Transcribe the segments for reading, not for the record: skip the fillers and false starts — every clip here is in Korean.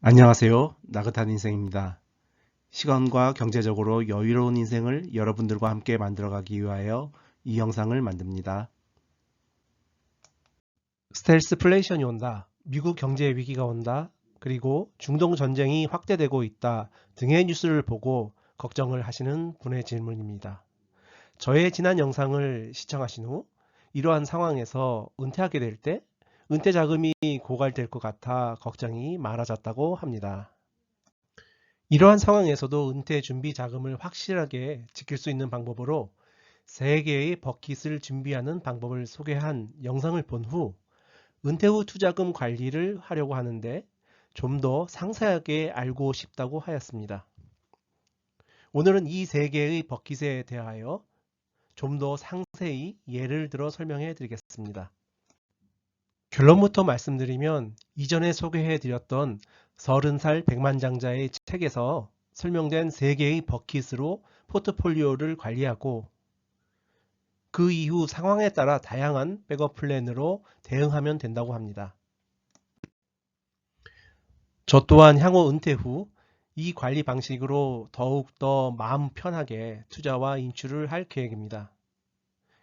안녕하세요. 나긋한 인생입니다. 시간과 경제적으로 여유로운 인생을 여러분들과 함께 만들어가기 위하여 이 영상을 만듭니다. 스텔스플레이션이 온다. 미국 경제 위기가 온다. 그리고 중동 전쟁이 확대되고 있다 등의 뉴스를 보고 걱정을 하시는 분의 질문입니다. 저의 지난 영상을 시청하신 후 이러한 상황에서 은퇴하게 될 때 은퇴 자금이 고갈될 것 같아 걱정이 많아졌다고 합니다. 이러한 상황에서도 은퇴 준비 자금을 확실하게 지킬 수 있는 방법으로 3개의 버킷을 준비하는 방법을 소개한 영상을 본 후 은퇴 후 투자금 관리를 하려고 하는데 좀 더 상세하게 알고 싶다고 하였습니다. 오늘은 이 3개의 버킷에 대하여 좀 더 상세히 예를 들어 설명해 드리겠습니다. 결론부터 말씀드리면 이전에 소개해 드렸던 30살 백만장자의 책에서 설명된 3개의 버킷으로 포트폴리오를 관리하고 그 이후 상황에 따라 다양한 백업 플랜으로 대응하면 된다고 합니다. 저 또한 향후 은퇴 후 이 관리 방식으로 더욱더 마음 편하게 투자와 인출을 할 계획입니다.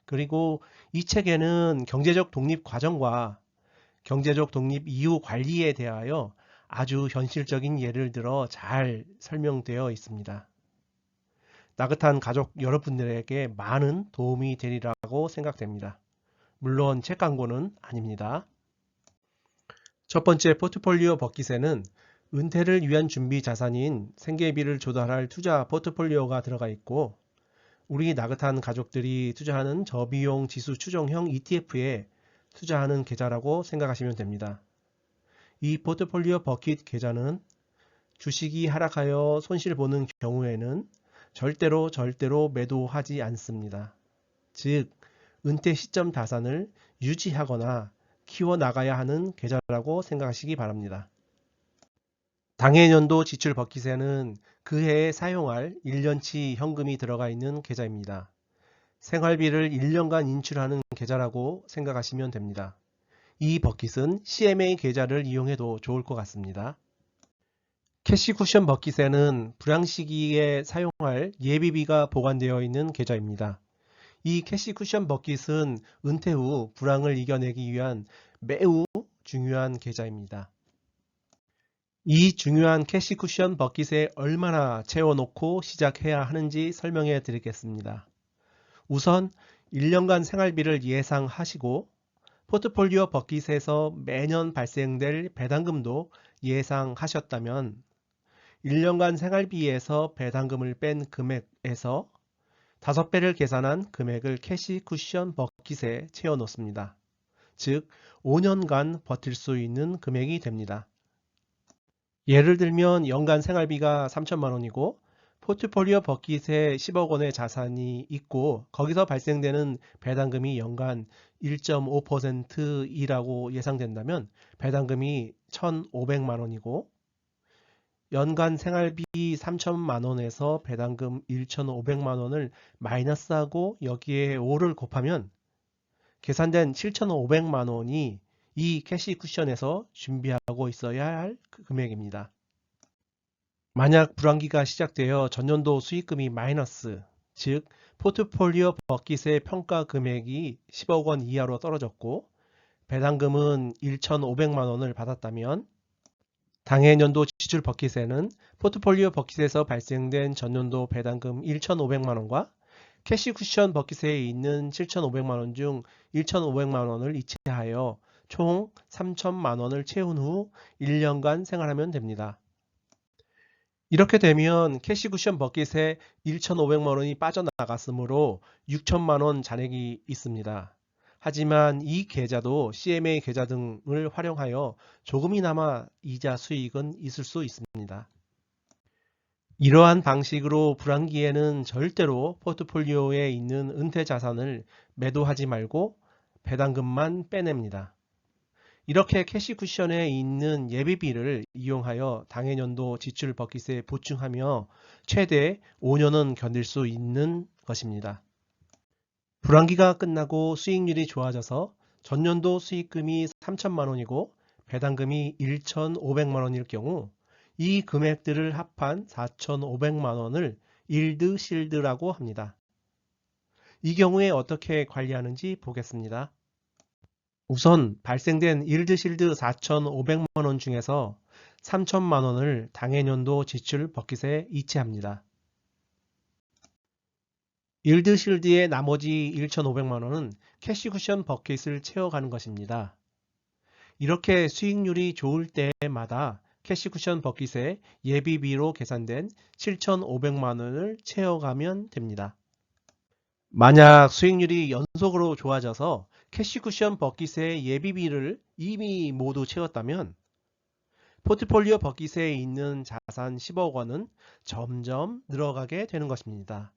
그리고 이 책에는 경제적 독립 과정과 경제적 독립 이후 관리에 대하여 아주 현실적인 예를 들어 잘 설명되어 있습니다. 나긋한 가족 여러분들에게 많은 도움이 되리라고 생각됩니다. 물론 책 광고는 아닙니다. 첫 번째 포트폴리오 버킷에는 은퇴를 위한 준비 자산인 생계비를 조달할 투자 포트폴리오가 들어가 있고 우리 나긋한 가족들이 투자하는 저비용 지수 추종형 ETF에 투자하는 계좌라고 생각하시면 됩니다. 이 포트폴리오 버킷 계좌는 주식이 하락하여 손실 보는 경우에는 절대로 매도하지 않습니다. 즉, 은퇴 시점 자산을 유지하거나 키워나가야 하는 계좌라고 생각하시기 바랍니다. 당해년도 지출 버킷에는 그 해에 사용할 1년치 현금이 들어가 있는 계좌입니다. 생활비를 1년간 인출하는 계좌라고 생각하시면 됩니다. 이 버킷은 CMA 계좌를 이용해도 좋을 것 같습니다. 캐시 쿠션 버킷에는 불황 시기에 사용할 예비비가 보관되어 있는 계좌입니다. 이 캐시 쿠션 버킷은 은퇴 후 불황을 이겨내기 위한 매우 중요한 계좌입니다. 이 중요한 캐시 쿠션 버킷에 얼마나 채워놓고 시작해야 하는지 설명해 드리겠습니다. 우선 1년간 생활비를 예상하시고 포트폴리오 버킷에서 매년 발생될 배당금도 예상하셨다면 1년간 생활비에서 배당금을 뺀 금액에서 5배를 계산한 금액을 캐시 쿠션 버킷에 채워 놓습니다. 즉 5년간 버틸 수 있는 금액이 됩니다. 예를 들면 연간 생활비가 3천만 원이고 포트폴리오 버킷에 10억 원의 자산이 있고 거기서 발생되는 배당금이 연간 1.5%이라고 예상된다면 배당금이 1,500만 원이고 연간 생활비 3천만 원에서 배당금 1,500만 원을 마이너스하고 여기에 5를 곱하면 계산된 7,500만 원이 이 캐시 쿠션에서 준비하고 있어야 할 금액입니다. 만약 불황기가 시작되어 전년도 수익금이 마이너스, 즉 포트폴리오 버킷의 평가 금액이 10억 원 이하로 떨어졌고 배당금은 1,500만 원을 받았다면 당해년도 지출 버킷에는 포트폴리오 버킷에서 발생된 전년도 배당금 1,500만 원과 캐시 쿠션 버킷에 있는 7,500만 원 중 1,500만 원을 이체하여 총 3,000만 원을 채운 후 1년간 생활하면 됩니다. 이렇게 되면 캐시 쿠션 버킷에 1,500만 원이 빠져나갔으므로 6천만 원 잔액이 있습니다. 하지만 이 계좌도 CMA 계좌 등을 활용하여 조금이나마 이자 수익은 있을 수 있습니다. 이러한 방식으로 불황기에는 절대로 포트폴리오에 있는 은퇴 자산을 매도하지 말고 배당금만 빼냅니다. 이렇게 캐시 쿠션에 있는 예비비를 이용하여 당해년도 지출 버킷에 보충하며 최대 5년은 견딜 수 있는 것입니다. 불황기가 끝나고 수익률이 좋아져서 전년도 수익금이 3천만 원이고 배당금이 1,500만 원일 경우 이 금액들을 합한 4,500만 원을 일드 실드라고 합니다. 이 경우에 어떻게 관리하는지 보겠습니다. 우선 발생된 일드 실드 4,500만 원 중에서 3,000만 원을 당해년도 지출 버킷에 이체합니다. 일드 실드의 나머지 1,500만 원은 캐시 쿠션 버킷을 채워가는 것입니다. 이렇게 수익률이 좋을 때마다 캐시 쿠션 버킷에 예비비로 계산된 7,500만 원을 채워가면 됩니다. 만약 수익률이 연속으로 좋아져서 캐시 쿠션 버킷의 예비비를 이미 모두 채웠다면 포트폴리오 버킷에 있는 자산 10억 원은 점점 늘어가게 되는 것입니다.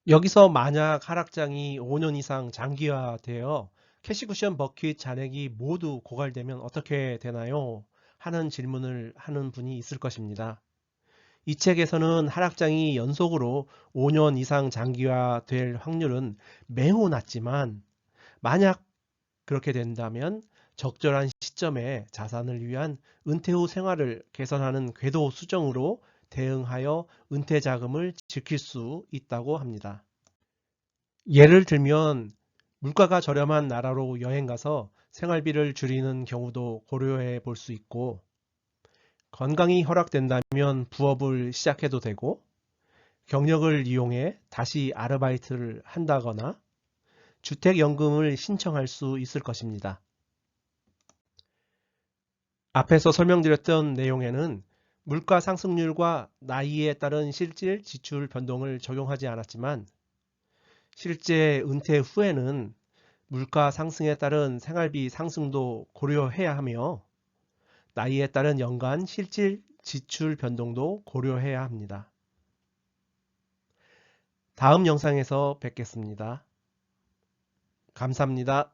여기서 만약 하락장이 5년 이상 장기화되어 캐시 쿠션 버킷 잔액이 모두 고갈되면 어떻게 되나요? 하는 질문을 하는 분이 있을 것입니다. 이 책에서는 하락장이 연속으로 5년 이상 장기화될 확률은 매우 낮지만 만약 그렇게 된다면 적절한 시점에 자산을 위한 은퇴 후 생활을 개선하는 궤도 수정으로 대응하여 은퇴 자금을 지킬 수 있다고 합니다. 예를 들면 물가가 저렴한 나라로 여행 가서 생활비를 줄이는 경우도 고려해 볼 수 있고, 건강이 허락된다면 부업을 시작해도 되고, 경력을 이용해 다시 아르바이트를 한다거나 주택연금을 신청할 수 있을 것입니다. 앞에서 설명드렸던 내용에는 물가 상승률과 나이에 따른 실질 지출 변동을 적용하지 않았지만 실제 은퇴 후에는 물가 상승에 따른 생활비 상승도 고려해야 하며 나이에 따른 연간 실질 지출 변동도 고려해야 합니다. 다음 영상에서 뵙겠습니다. 감사합니다.